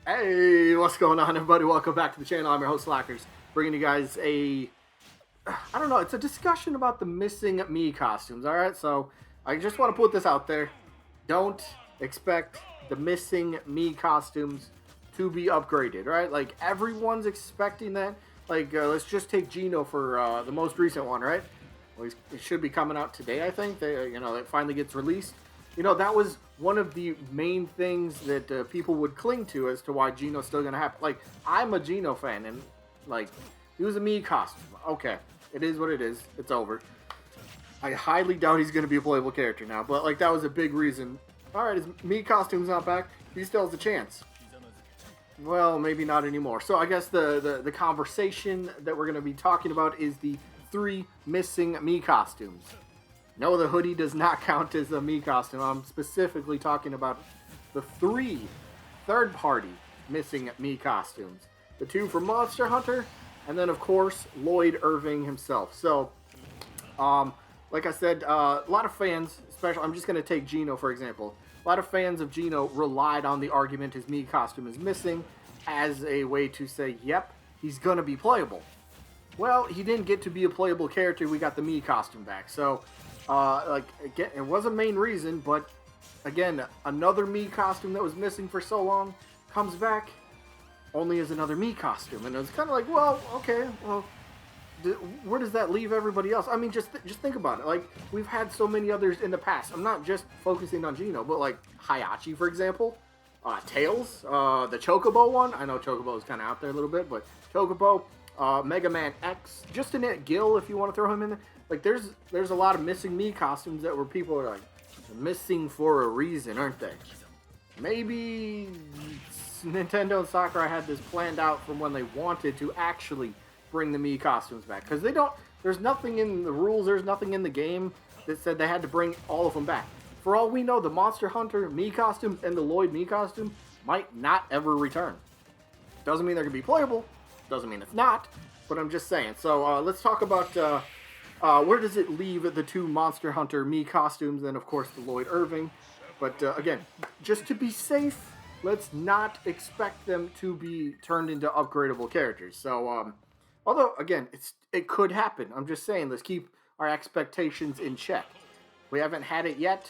Hey, what's going on, everybody? Welcome back to the channel. I'm your host, Slackerz, bringing you guys I don't know, it's a discussion about the missing Mii costumes, alright? So, I just want to put this out there. Don't expect the missing Mii costumes to be upgraded, right? Like, everyone's expecting that. Like, let's just take Gino for the most recent one, right? Well, it should be coming out today, I think. It finally gets released. That was one of the main things that people would cling to as to why Gino's still going to happen. Like, I'm a Gino fan, and, like, he was a Mii costume. Okay, it is what it is. It's over. I highly doubt he's going to be a playable character now, but, like, that was a big reason. Alright, his Mii costume's not back. He still has a chance. Well, maybe not anymore. So I guess the conversation that we're going to be talking about is the 3 missing Mii costumes. No, the hoodie does not count as a Mii costume. I'm specifically talking about the 3 third-party missing Mii costumes. The 2 from Monster Hunter, and then, of course, Lloyd Irving himself. So, like I said, a lot of fans, especially, I'm just going to take Gino, for example. A lot of fans of Gino relied on the argument his Mii costume is missing as a way to say, yep, he's going to be playable. Well, he didn't get to be a playable character. We got the Mii costume back. So, again, it was a main reason, but again, another Mii costume that was missing for so long comes back only as another Mii costume. And it was kind of like, well, okay, well, where does that leave everybody else? I mean, just think about it. Like, we've had so many others in the past. I'm not just focusing on Gino, but like Hayachi, for example, Tails, the Chocobo one. I know Chocobo is kind of out there a little bit, but Chocobo, Mega Man X, just to net Gil if you want to throw him in there. Like, there's a lot of missing Mii costumes that where people are like, missing for a reason, aren't they? Maybe Nintendo and Sakurai had this planned out from when they wanted to actually bring the Mii costumes back. Because there's nothing in the rules, there's nothing in the game that said they had to bring all of them back. For all we know, the Monster Hunter Mii costume and the Lloyd Mii costume might not ever return. Doesn't mean they're going to be playable, doesn't mean it's not, but I'm just saying. So let's talk about where does it leave the 2 Monster Hunter Mii costumes and, of course, the Lloyd Irving. But again, just to be safe, let's not expect them to be turned into upgradable characters. So, although, again, it could happen. I'm just saying, let's keep our expectations in check. We haven't had it yet,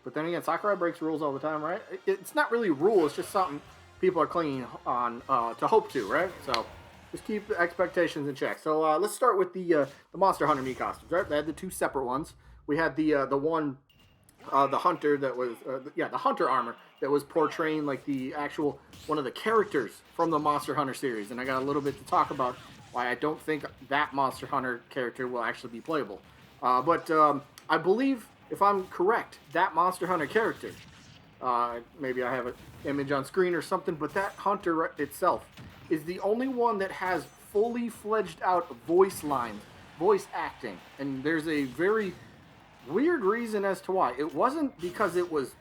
but then again, Sakurai breaks rules all the time, right? It's not really a rule, it's just something people are clinging on to hope to, right? So, just keep the expectations in check. So, let's start with the Monster Hunter Mii costumes, right? They had the 2 separate ones. We had the one, the Hunter that was, the Hunter armor that was portraying, like, the actual, one of the characters from the Monster Hunter series. And I got a little bit to talk about why I don't think that Monster Hunter character will actually be playable. But I believe, if I'm correct, that Monster Hunter character, maybe I have an image on screen or something, but that Hunter itself is the only one that has fully fledged out voice lines, voice acting. And there's a very weird reason as to why. It wasn't because it was,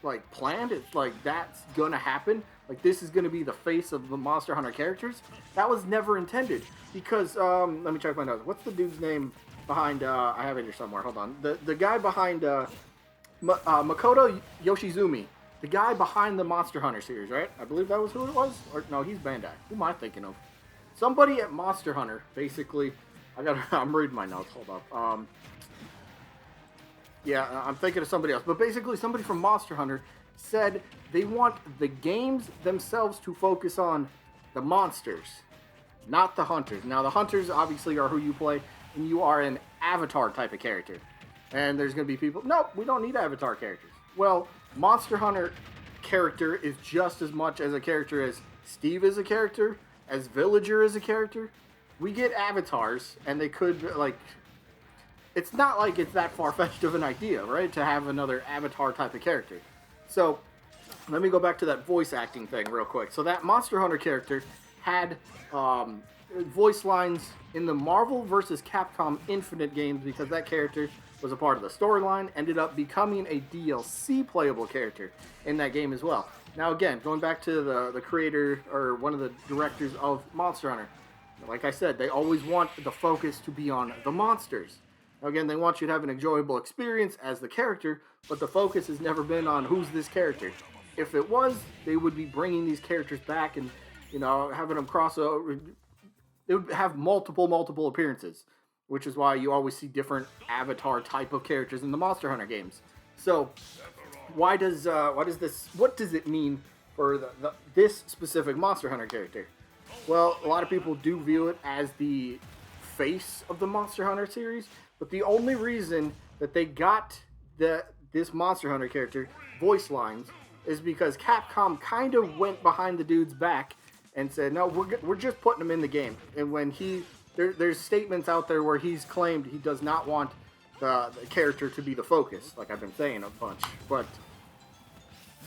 like, planned. It's like, that's gonna happen. Like, this is gonna be the face of the Monster Hunter characters. That was never intended. Because, let me check my notes. What's the dude's name behind, I have it here somewhere. Hold on. The guy behind, Makoto Yoshizumi. The guy behind the Monster Hunter series, right? I believe that was who it was? Or, no, he's Bandai. Who am I thinking of? Somebody at Monster Hunter, basically. I'm reading my notes. Hold up. Yeah, I'm thinking of somebody else. But basically, somebody from Monster Hunter said they want the games themselves to focus on the monsters, not the hunters. Now, the hunters obviously are who you play, and you are an avatar type of character. And there's going to be people, nope, we don't need avatar characters. Well, Monster Hunter character is just as much as a character as Steve is a character, as Villager is a character. We get avatars, and they could, like, it's not like it's that far-fetched of an idea, right, to have another avatar type of character. So, let me go back to that voice acting thing real quick. So that Monster Hunter character had voice lines in the Marvel vs. Capcom Infinite games because that character was a part of the storyline, ended up becoming a DLC playable character in that game as well. Now again, going back to the creator, or one of the directors of Monster Hunter, like I said, they always want the focus to be on the monsters. Now again, they want you to have an enjoyable experience as the character, but the focus has never been on who's this character. if it was, they would be bringing these characters back and, you know, having them cross over. They would have multiple appearances, which is why you always see different avatar type of characters in the Monster Hunter games. So, what does it mean for this specific Monster Hunter character? Well, a lot of people do view it as the face of the Monster Hunter series, but the only reason that they got this Monster Hunter character voice lines is because Capcom kind of went behind the dude's back and said, no, we're just putting him in the game. And when there's statements out there where he's claimed he does not want the character to be the focus, like I've been saying a bunch. But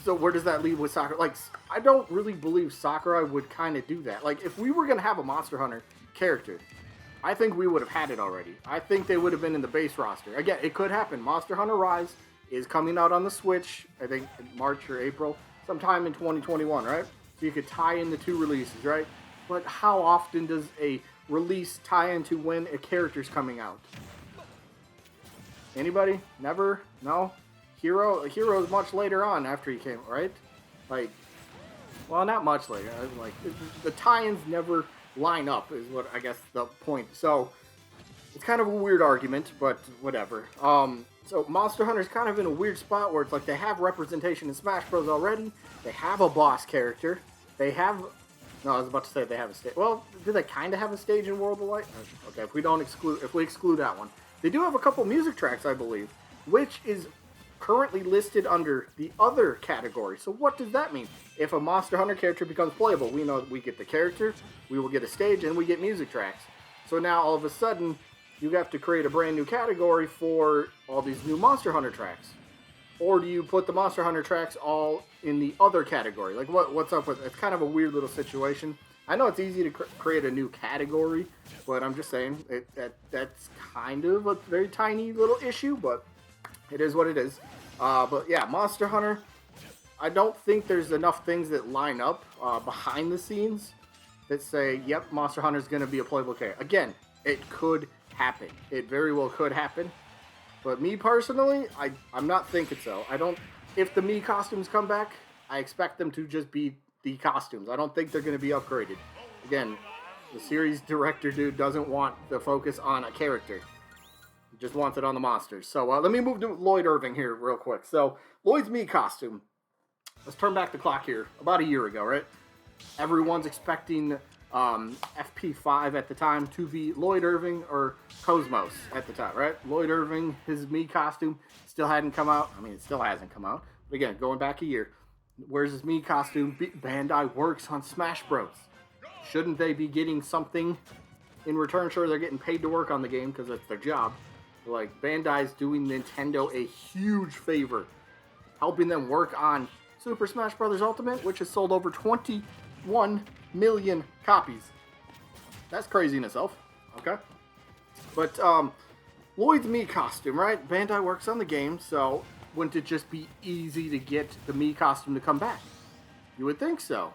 so where does that leave with Sakurai? Like, I don't really believe Sakurai would kind of do that. Like, if we were going to have a Monster Hunter character, I think we would have had it already. I think they would have been in the base roster. Again, it could happen. Monster Hunter Rise is coming out on the Switch, I think in March or April, sometime in 2021, right? So you could tie in the two releases, right? But how often does a release tie into when a character's coming out? Anybody? Never? No? Hero is much later on after he came, right? Like, well, not much later. Like, the tie-ins never line up is what I guess the point. So it's kind of a weird argument, but whatever. So Monster Hunter's kind of in a weird spot where it's like they have representation in Smash Bros. Already. They have a boss character. They have... No, I was about to say they have a stage. Well, do they kind of have a stage in World of Light? Okay, if we exclude that one. They do have a couple music tracks, I believe, which is currently listed under the other category. So what does that mean? If a Monster Hunter character becomes playable, we know that we get the character, we will get a stage, and we get music tracks. So now all of a sudden, you have to create a brand new category for all these new Monster Hunter tracks. Or do you put the Monster Hunter tracks all in the other category? Like, what's up with it? It's kind of a weird little situation. I know it's easy to create a new category, but I'm just saying, that's kind of a very tiny little issue, but it is what it is. But yeah, Monster Hunter, I don't think there's enough things that line up behind the scenes that say, yep, Monster Hunter's going to be a playable character. Again, it could happen. It very well could happen. But me personally, I'm not thinking so. If the Mii costumes come back, I expect them to just be the costumes. I don't think they're going to be upgraded. Again, the series director dude doesn't want the focus on a character. He just wants it on the monsters. So let me move to Lloyd Irving here real quick. So Lloyd's Mii costume. Let's turn back the clock here. About a year ago, right? Everyone's expecting FP5 at the time to be Lloyd Irving or Cosmos at the time, right? Lloyd Irving, his Mii costume still hadn't come out. I mean, it still hasn't come out. But again, going back a year, where's his Mii costume? Bandai works on Smash Bros. Shouldn't they be getting something in return? Sure, they're getting paid to work on the game because that's their job. But like, Bandai's doing Nintendo a huge favor, helping them work on Super Smash Bros. Ultimate, which has sold over 21 million copies. That's crazy in itself. Okay. But Lloyd's Mii costume, right? Bandai works on the game, so wouldn't it just be easy to get the Mii costume to come back? You would think so.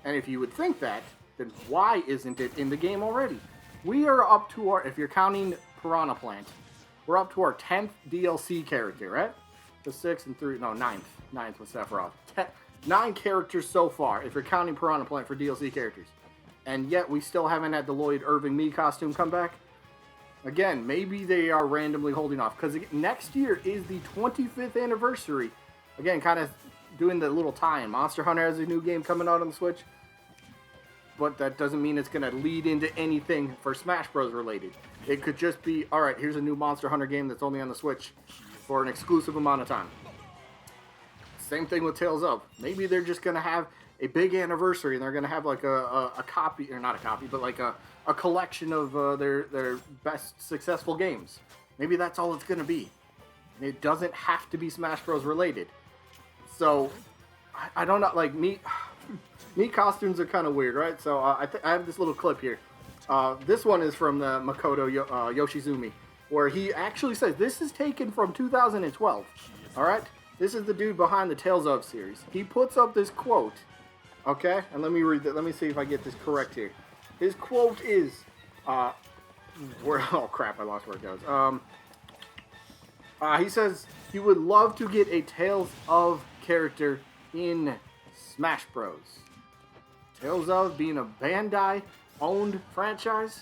And if you would think that, then why isn't it in the game already? We are up to our, if you're counting Piranha Plant, we're up to our 10th DLC character, right? The 6th and 3, no, 9th. 9th with Sephiroth. 9 characters so far, if you're counting Piranha Plant for DLC characters. And yet, we still haven't had the Lloyd Irving Mii costume come back. Again, maybe they are randomly holding off, because next year is the 25th anniversary. Again, kind of doing the little tie-in. Monster Hunter has a new game coming out on the Switch, but that doesn't mean it's going to lead into anything for Smash Bros. Related. It could just be, alright, here's a new Monster Hunter game that's only on the Switch for an exclusive amount of time. Same thing with Tales of. Maybe they're just going to have a big anniversary, and they're going to have like a copy, or not a copy, but like a collection of their best successful games. Maybe that's all it's going to be. It doesn't have to be Smash Bros. Related. So, I don't know, like, Mii costumes are kind of weird, right? So, I have this little clip here. This one is from the Makoto Yoshizumi, where he actually says, this is taken from 2012, alright? This is the dude behind the Tales of series. He puts up this quote, okay? And let me read that. Let me see if I get this correct here. His quote is, oh crap, I lost where it goes. He says he would love to get a Tales of character in Smash Bros. Tales of being a Bandai-owned franchise.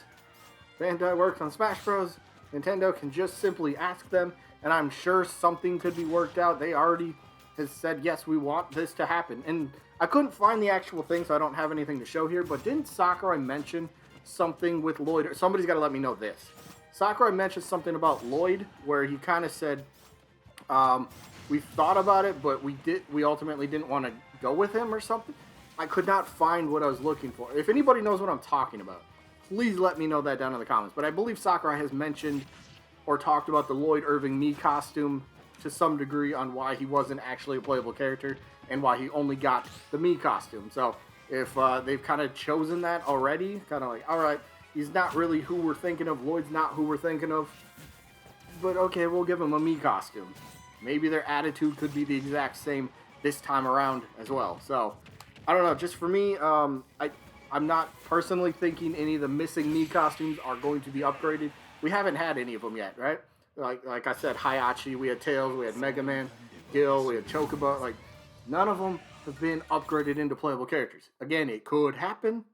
Bandai works on Smash Bros. Nintendo can just simply ask them, and I'm sure something could be worked out. They already has said, yes, we want this to happen. And I couldn't find the actual thing, so I don't have anything to show here, but didn't Sakurai mention something with Lloyd? Somebody's got to let me know this. Sakurai mentioned something about Lloyd, where he kind of said, we thought about it, but we ultimately didn't want to go with him or something. I could not find what I was looking for. If anybody knows what I'm talking about, please let me know that down in the comments. But I believe Sakurai has mentioned or talked about the Lloyd Irving Mii costume to some degree on why he wasn't actually a playable character and why he only got the Mii costume. So if they've kind of chosen that already, kind of like, all right, he's not really who we're thinking of, Lloyd's not who we're thinking of, but okay, we'll give him a Mii costume. Maybe their attitude could be the exact same this time around as well. So I don't know, just for me, I'm not personally thinking any of the missing Mii costumes are going to be upgraded. We haven't had any of them yet, right? Like I said, Hayachi, we had Tails, we had Mega Man, Gil, we had Chocobo. Like, none of them have been upgraded into playable characters. Again, it could happen,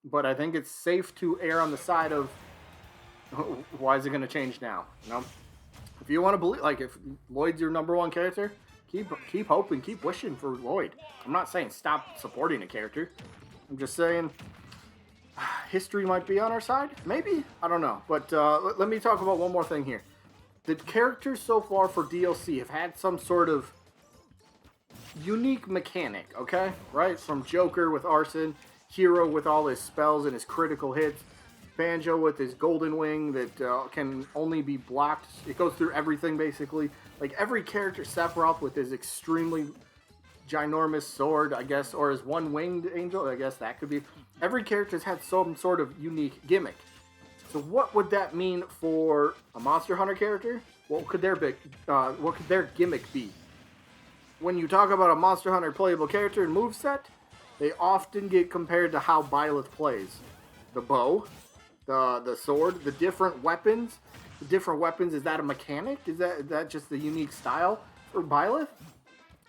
but I think it's safe to err on the side of why is it going to change now? You know, if you want to believe, like, if Lloyd's your #1 character, keep hoping, keep wishing for Lloyd. I'm not saying stop supporting a character. I'm just saying history might be on our side. Maybe, I don't know. But let me talk about one more thing here. The characters so far for DLC have had some sort of unique mechanic, okay? Right? From Joker with Arson, Hero with all his spells and his critical hits, Banjo with his golden wing that can only be blocked. It goes through everything, basically. Like, every character, Sephiroth with his extremely ginormous sword, I guess, or his one-winged angel, I guess that could be. Every character's had some sort of unique gimmick. So what would that mean for a Monster Hunter character? What could their gimmick be? When you talk about a Monster Hunter playable character and moveset, they often get compared to how Byleth plays. The bow, the sword, the different weapons. The different weapons, is that a mechanic? Is that just the unique style for Byleth?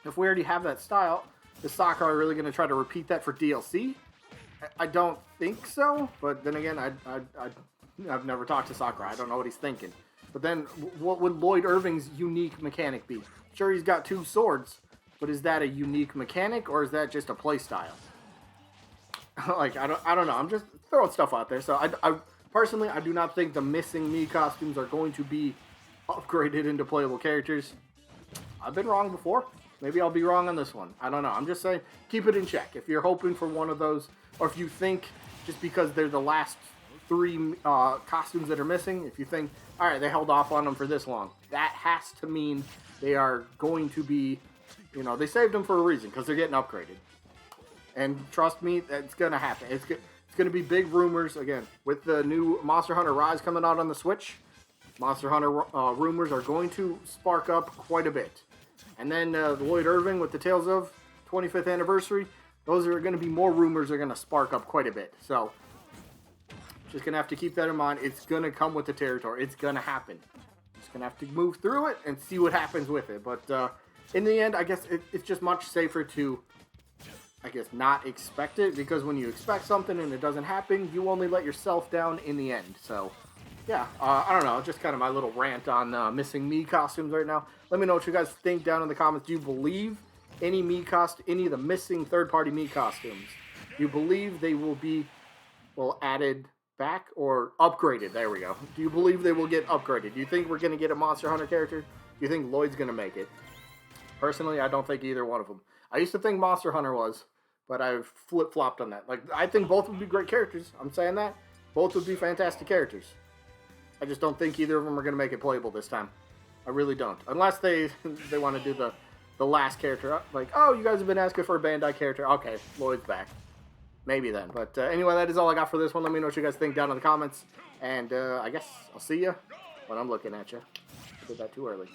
If we already have that style, is Sakurai really going to try to repeat that for DLC? I don't think so, but then again, I've never talked to Sakurai. I don't know what he's thinking. But then, what would Lloyd Irving's unique mechanic be? Sure, he's got 2 swords, but is that a unique mechanic, or is that just a play style? Like, I don't know. I'm just throwing stuff out there. So, I personally, I do not think the missing Mii costumes are going to be upgraded into playable characters. I've been wrong before. Maybe I'll be wrong on this one. I don't know. I'm just saying, keep it in check. If you're hoping for one of those, or if you think just because they're the last 3 costumes that are missing, if you think, all right, they held off on them for this long, that has to mean they are going to be, you know, they saved them for a reason, because they're getting upgraded. And trust me, that's going to happen. It's going to be big rumors, again, with the new Monster Hunter Rise coming out on the Switch. Monster Hunter rumors are going to spark up quite a bit. And then Lloyd Irving with the Tales of 25th anniversary, those are going to be more rumors are going to spark up quite a bit. So, just going to have to keep that in mind. It's going to come with the territory. It's going to happen. Just going to have to move through it and see what happens with it. But in the end, I guess it's just much safer to, I guess, not expect it. Because when you expect something and it doesn't happen, you only let yourself down in the end. So, yeah, I don't know. Just kind of my little rant on missing Mii costumes right now. Let me know what you guys think down in the comments. Do you believe any of the missing third-party Mii costumes? Do you believe they will be, added back or upgraded? There we go. Do you believe they will get upgraded? Do you think we're going to get a Monster Hunter character? Do you think Lloyd's going to make it? Personally, I don't think either one of them. I used to think Monster Hunter was, but I've flip-flopped on that. Like, I think both would be great characters. I'm saying that. Both would be fantastic characters. I just don't think either of them are going to make it playable this time. I really don't. Unless they want to do the last character. Like, oh, you guys have been asking for a Bandai character. Okay, Lloyd's back. Maybe then. But anyway, that is all I got for this one. Let me know what you guys think down in the comments. And I guess I'll see you when I'm looking at you. I did that too early.